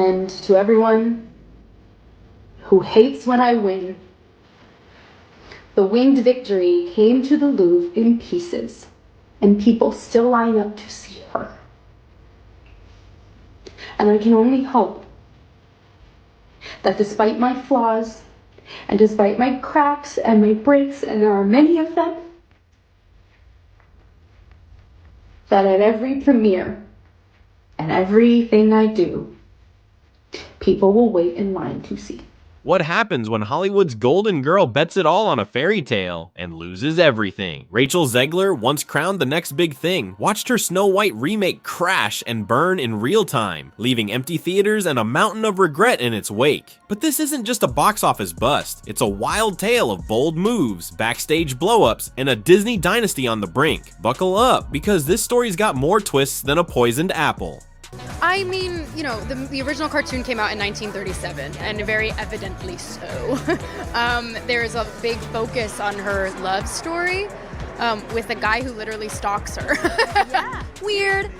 And to everyone who hates when I win, the winged victory came to the Louvre in pieces, and people still line up to see her. And I can only hope that despite my flaws, and despite my cracks and my breaks, and there are many of them, that at every premiere and everything I do, people will wait in line to see. What happens when Hollywood's golden girl bets it all on a fairy tale and loses everything? Rachel Zegler, once crowned the next big thing, watched her Snow White remake crash and burn in real time, leaving empty theaters and a mountain of regret in its wake. But this isn't just a box office bust, it's a wild tale of bold moves, backstage blow-ups, and a Disney dynasty on the brink. Buckle up, because this story's got more twists than a poisoned apple. I mean, you know, the original cartoon came out in 1937, and very evidently so. There is a big focus on her love story with a guy who literally stalks her. Yeah. Weird.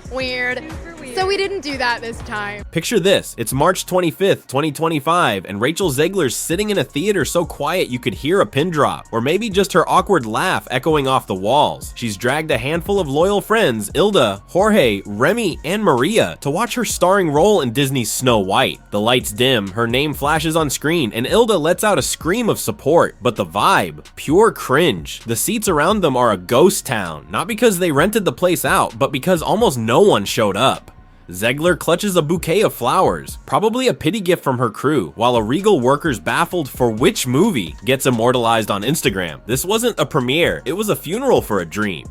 So we didn't do that this time. Picture this, it's March 25th, 2025, and Rachel Zegler's sitting in a theater so quiet you could hear a pin drop, or maybe just her awkward laugh echoing off the walls. She's dragged a handful of loyal friends, Ilda, Jorge, Remy, and Maria, to watch her starring role in Disney's Snow White. The lights dim, her name flashes on screen, and Ilda lets out a scream of support, but the vibe, pure cringe. The seats around them are a ghost town, not because they rented the place out, but because almost no one showed up. Zegler clutches a bouquet of flowers, probably a pity gift from her crew, while a Regal worker's baffled for which movie gets immortalized on Instagram. This wasn't a premiere, it was a funeral for a dream.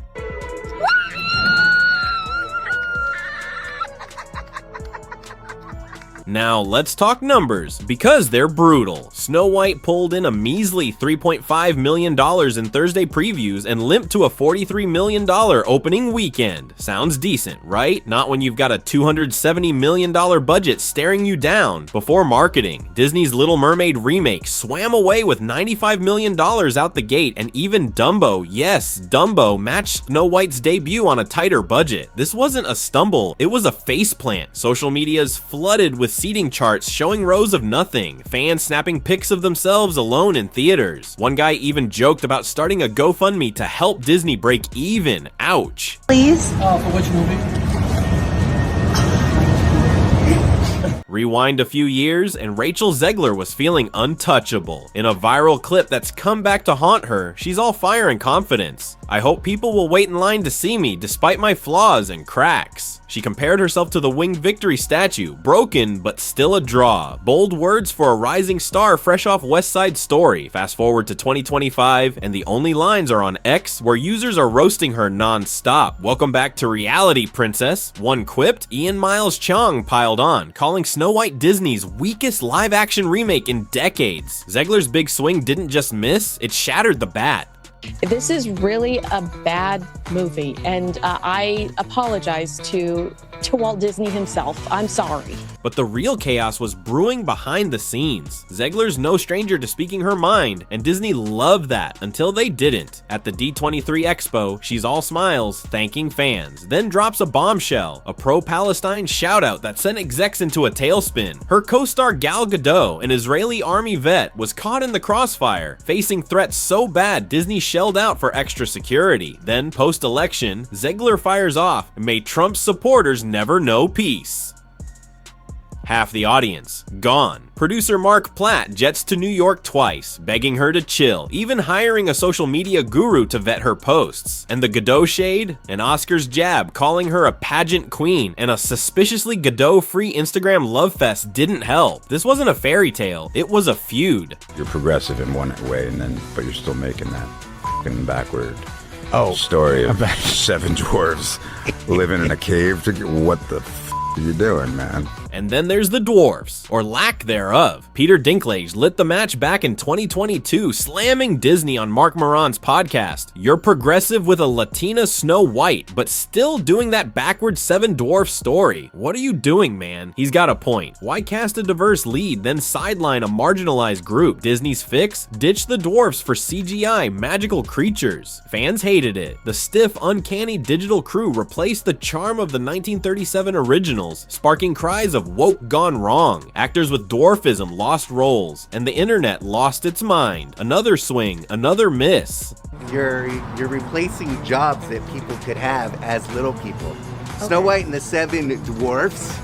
Now let's talk numbers, because they're brutal. Snow White pulled in a measly $3.5 million in Thursday previews and limped to a $43 million opening weekend. Sounds decent, right? Not when you've got a $270 million budget staring you down. Before marketing, Disney's Little Mermaid remake swam away with $95 million out the gate, and even Dumbo, yes, Dumbo, matched Snow White's debut on a tighter budget. This wasn't a stumble, it was a faceplant. Social media's flooded with seating charts showing rows of nothing, fans snapping pics of themselves alone in theaters. One guy even joked about starting a GoFundMe to help Disney break even. Ouch. Please? For which movie? Rewind a few years, and Rachel Zegler was feeling untouchable. In a viral clip that's come back to haunt her, she's all fire and confidence. I hope people will wait in line to see me despite my flaws and cracks. She compared herself to the winged victory statue, broken but still a draw. Bold words for a rising star fresh off West Side Story. Fast forward to 2025, and the only lines are on X, where users are roasting her non-stop. Welcome back to reality, princess. One quipped, Ian Miles Chong piled on, calling Snow White Disney's weakest live-action remake in decades. Zegler's big swing didn't just miss, it shattered the bat. This is really a bad movie, and I apologize to Walt Disney himself. I'm sorry. But the real chaos was brewing behind the scenes. Zegler's no stranger to speaking her mind, and Disney loved that until they didn't. At the D23 Expo, she's all smiles, thanking fans, then drops a bombshell, a pro-Palestine shoutout that sent execs into a tailspin. Her co-star Gal Gadot, an Israeli army vet, was caught in the crossfire, facing threats so bad Disney shelled out for extra security. Then, post-election, Zegler fires off, and may Trump's supporters never know peace. Half the audience gone. Producer Mark Platt jets to New York twice, begging her to chill, even hiring a social media guru to vet her posts. And the Godot shade? An Oscars jab calling her a pageant queen, and a suspiciously Godot-free Instagram love fest didn't help. This wasn't a fairy tale, it was a feud. You're progressive in one way, but you're still making that f***ing backward story of 7 dwarves living in a cave. What the f*** are you doing, man? And then there's the dwarves, or lack thereof. Peter Dinklage lit the match back in 2022, slamming Disney on Mark Moran's podcast. You're progressive with a Latina Snow White, but still doing that backward 7 dwarf story. What are you doing, man? He's got a point. Why cast a diverse lead, then sideline a marginalized group? Disney's fix? Ditch the dwarfs for CGI magical creatures. Fans hated it. The stiff, uncanny digital crew replaced the charm of the 1937 originals, sparking cries of woke gone wrong. Actors with dwarfism lost roles, and the internet lost its mind. Another swing, another miss. You're replacing jobs that people could have as little people. Snow White and the Seven Dwarfs,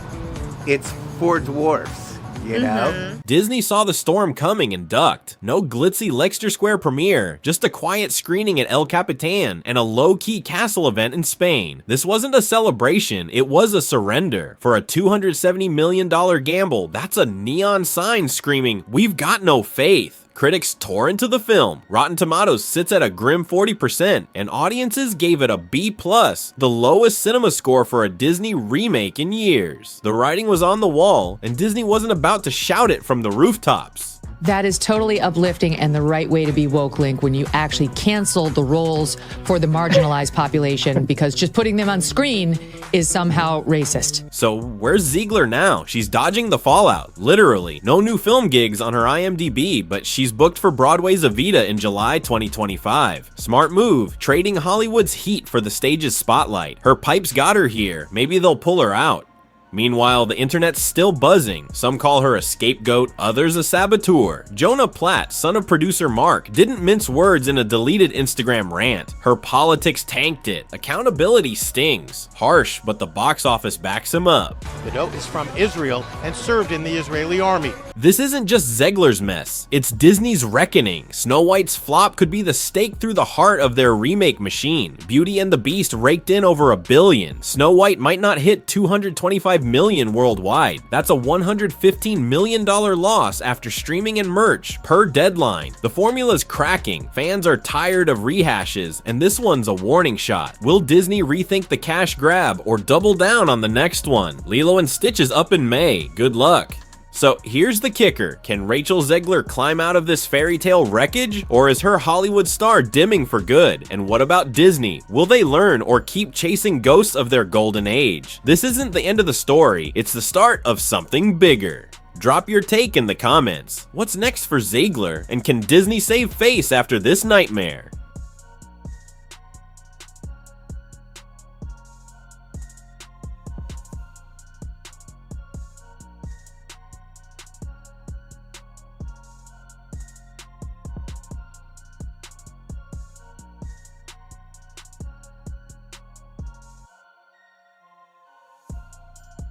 it's for dwarfs, you know? Disney saw the storm coming and ducked. No glitzy Leicester Square premiere, just a quiet screening at El Capitan and a low-key castle event in Spain. This wasn't a celebration, it was a surrender. For a $270 million gamble, that's a neon sign screaming, "We've got no faith." Critics tore into the film. Rotten Tomatoes sits at a grim 40%, and audiences gave it a B+, the lowest cinema score for a Disney remake in years. The writing was on the wall, and Disney wasn't about to shout it from the rooftops. That is totally uplifting and the right way to be woke, Link, when you actually cancel the roles for the marginalized population, because just putting them on screen is somehow racist. So where's Zegler now? She's dodging the fallout, literally. No new film gigs on her IMDb, but she's booked for Broadway's Evita in July 2025. Smart move, trading Hollywood's heat for the stage's spotlight. Her pipes got her here, maybe they'll pull her out. Meanwhile, the internet's still buzzing. Some call her a scapegoat, others a saboteur. Jonah Platt, son of producer Mark, didn't mince words in a deleted Instagram rant. Her politics tanked it. Accountability stings. Harsh, but the box office backs him up. The note is from Israel and served in the Israeli army. This isn't just Zegler's mess, it's Disney's reckoning. Snow White's flop could be the stake through the heart of their remake machine. Beauty and the Beast raked in over $1 billion. Snow White might not hit $225 million worldwide. That's a $115 million loss after streaming and merch, per deadline. The formula's cracking, fans are tired of rehashes, and this one's a warning shot. Will Disney rethink the cash grab or double down on the next one? Lilo and Stitch is up in May, good luck. So here's the kicker, can Rachel Zegler climb out of this fairy tale wreckage? Or is her Hollywood star dimming for good? And what about Disney? Will they learn or keep chasing ghosts of their golden age? This isn't the end of the story, it's the start of something bigger. Drop your take in the comments. What's next for Zegler? And can Disney save face after this nightmare?